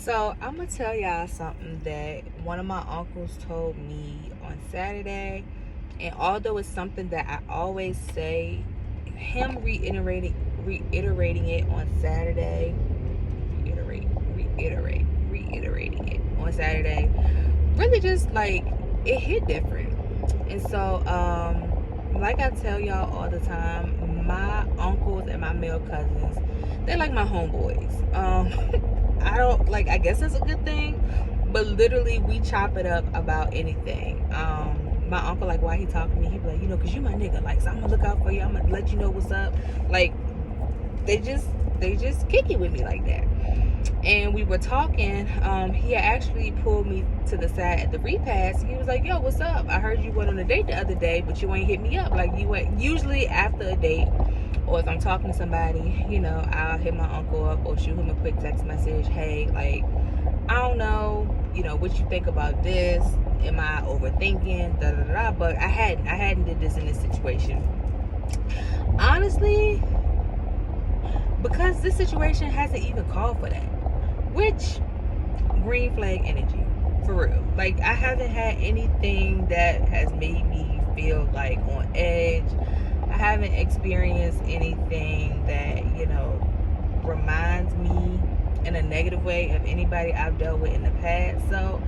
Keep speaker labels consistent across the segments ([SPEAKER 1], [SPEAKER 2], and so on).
[SPEAKER 1] So I'm gonna tell y'all something that one of my uncles told me on Saturday, and although it's something that I always say, him reiterating it on Saturday, reiterating it on Saturday, really just like it hit different. And so, like I tell y'all all the time, my uncles and my male cousins, they're like my homeboys. I don't like. I guess that's a good thing, but literally we chop it up about anything. My uncle, like, why he talking to me? He be like, cause you my nigga. Like, so I'm gonna look out for you. I'm gonna let you know what's up. Like, they just kick it with me like that. And we were talking. He had actually pulled me to the side at the repast. He was like, yo, what's up? I heard you went on a date the other day, but you ain't hit me up. Like, you went usually after a date, or if I'm talking to somebody, I'll hit my uncle up or shoot him a quick text message. Hey, like, I don't know, what you think about this. Am I overthinking? Da da da. But I hadn't did this in this situation. Honestly, because this situation hasn't even called for that. Which, green flag energy, for real. Like, I haven't had anything that has made me feel like on edge. I haven't experienced anything that, reminds me in a negative way of anybody I've dealt with in the past. So,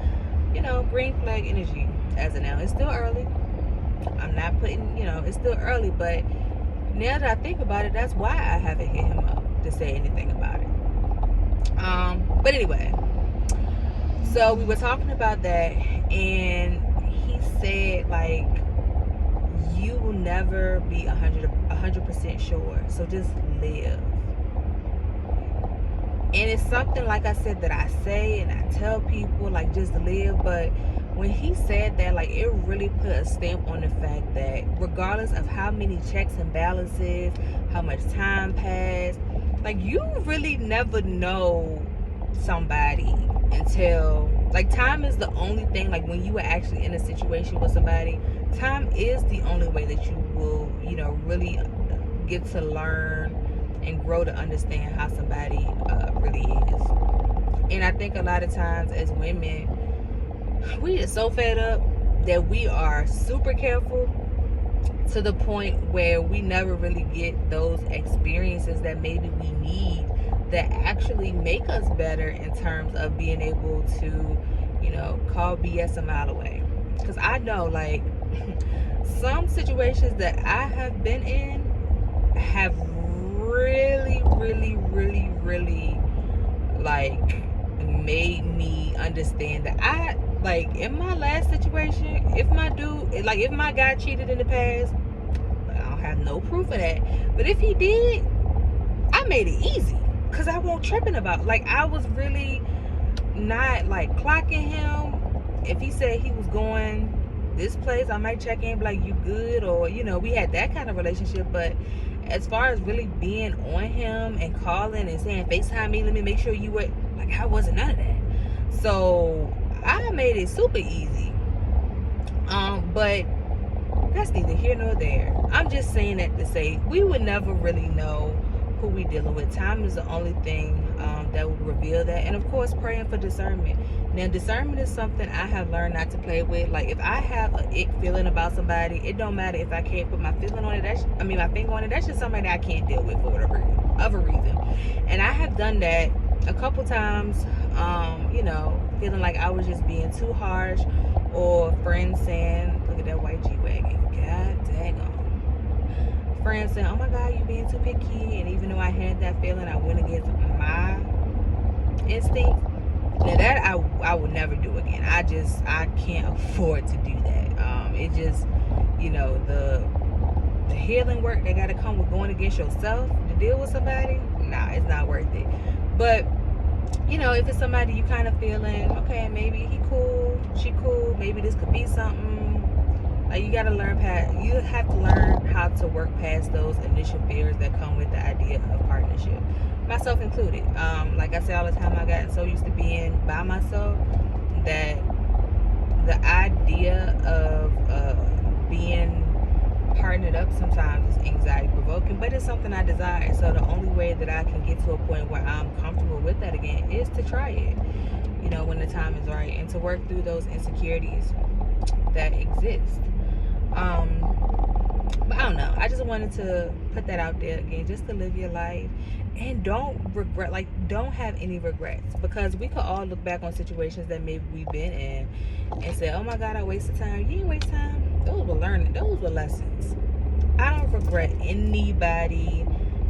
[SPEAKER 1] green flag energy as of now. It's still early. I'm not putting, it's still early, but now that I think about it, that's why I haven't hit him up to say anything about it. But anyway, so we were talking about that, and he said, like, you will never be 100% sure, so just live. And it's something, like I said, that I say and I tell people, like, just live. But when he said that, like, it really put a stamp on the fact that regardless of how many checks and balances, how much time passed, like, you really never know somebody until, like, time is the only thing. Like, when you are actually in a situation with somebody, time is the only way that you will, really get to learn and grow to understand how somebody really is. And I think a lot of times as women, we are so fed up that we are super careful to the point where we never really get those experiences that maybe we need that actually make us better in terms of being able to, call BS a mile away. Because I know, like, some situations that I have been in have really, like, made me understand that like, in my last situation, if my guy cheated in the past, I don't have no proof of that, but if he did, I made it easy, because I wasn't tripping about it. Like, I was really not, like, clocking him. If he said he was going this place, I might check in, be like, you good? Or, we had that kind of relationship. But as far as really being on him and calling and saying, FaceTime me, let me make sure you were, like, I wasn't none of that. So I made it super easy. But that's neither here nor there. I'm just saying that to say we would never really know who we dealing with. Time is the only thing that will reveal that. And of course, praying for discernment. Now, discernment is something I have learned not to play with. Like, if I have an ick feeling about somebody, it don't matter if I can't put my feeling on it. My finger on it. That's just somebody that I can't deal with for whatever other reason. And I have done that a couple times. Feeling like I was just being too harsh, or friends saying, "Look at that white G-Wagon. God dang on." Friends saying, "Oh my God, you being too picky." And even though I had that feeling, I went against my instinct. Now that I would never do again. I can't afford to do that. It just, the healing work that got to come with going against yourself to deal with somebody. Nah, it's not worth it. But if it's somebody you kind of feeling, okay, maybe he cool, she cool, maybe this could be something. Like, you have to learn how to work past those initial fears that come with the idea of partnership, myself included. Like I say all the time, I gotten so used to being by myself that the idea of being partnered up sometimes is anxiety provoking, but it's something I desire. So the only way that I can get to a point where I'm comfortable with that again is to try it. when the time is right, and to work through those insecurities that exist. But I don't know. I just wanted to put that out there again, just to live your life and don't regret, like, don't have any regrets, because we could all look back on situations that maybe we've been in and say, oh my God, I wasted time. You didn't waste time. Those were learning, those were lessons. I don't regret anybody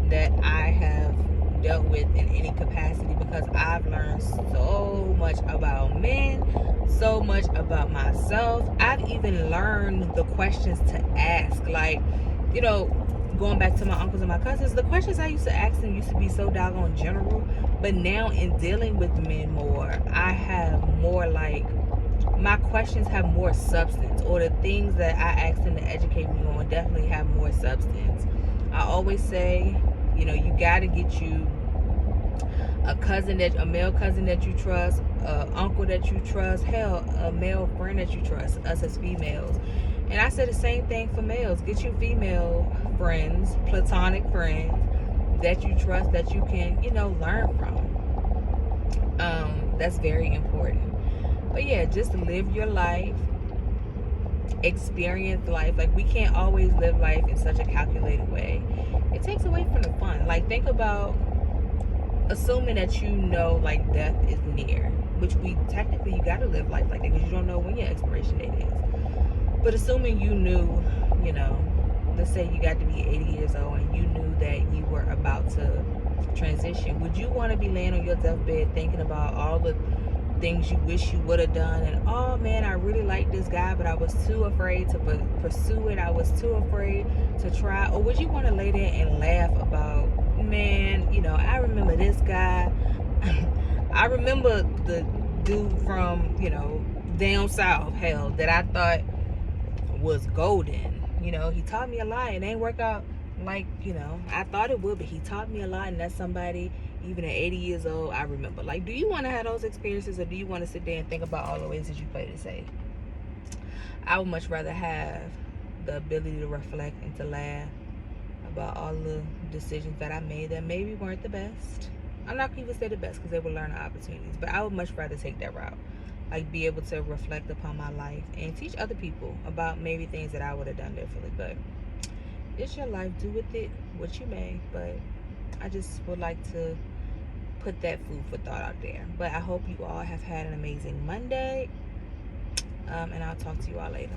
[SPEAKER 1] that I have dealt with in any capacity, because I've learned so much about men, so much about myself. I've even learned the questions to ask. Like, going back to my uncles and my cousins, the questions I used to ask them used to be so doggone general. But now, in dealing with men more, I have more, like, my questions have more substance, or the things that I ask them to educate me on definitely have more substance. I always say, you gotta get you a male cousin that you trust, a uncle that you trust, hell, a male friend that you trust, us as females. And I say the same thing for males. Get you female friends, platonic friends that you trust, that you can, learn from. That's very important. But yeah, just live your life, experience life. Like, we can't always live life in such a calculated way. It takes away from the fun. Like, think about assuming that like, death is near, which technically you gotta live life like that, because you don't know when your expiration date is. But assuming you knew, let's say you got to be 80 years old and you knew that you were about to transition, would you want to be laying on your deathbed thinking about all the things you wish you would have done, and oh man, I really like this guy, but I was too afraid to pursue it, I was too afraid to try? Or would you want to lay there and laugh about, man, I remember this guy, I remember the dude from down south, hell, that I thought was golden. He taught me a lot, and it ain't work out like I thought it would, but he taught me a lot, and that's somebody, even at 80 years old, I remember. Like, do you want to have those experiences, or do you want to sit there and think about all the ways that you played it safe? I would much rather have the ability to reflect and to laugh about all the decisions that I made that maybe weren't the best. I'm not gonna even say the best, because they were learning opportunities, but I would much rather take that route. Like, be able to reflect upon my life and teach other people about maybe things that I would have done differently. But it's your life, do with it what you may. But I just would like to put that food for thought out there. But I hope you all have had an amazing Monday, and I'll talk to you all later.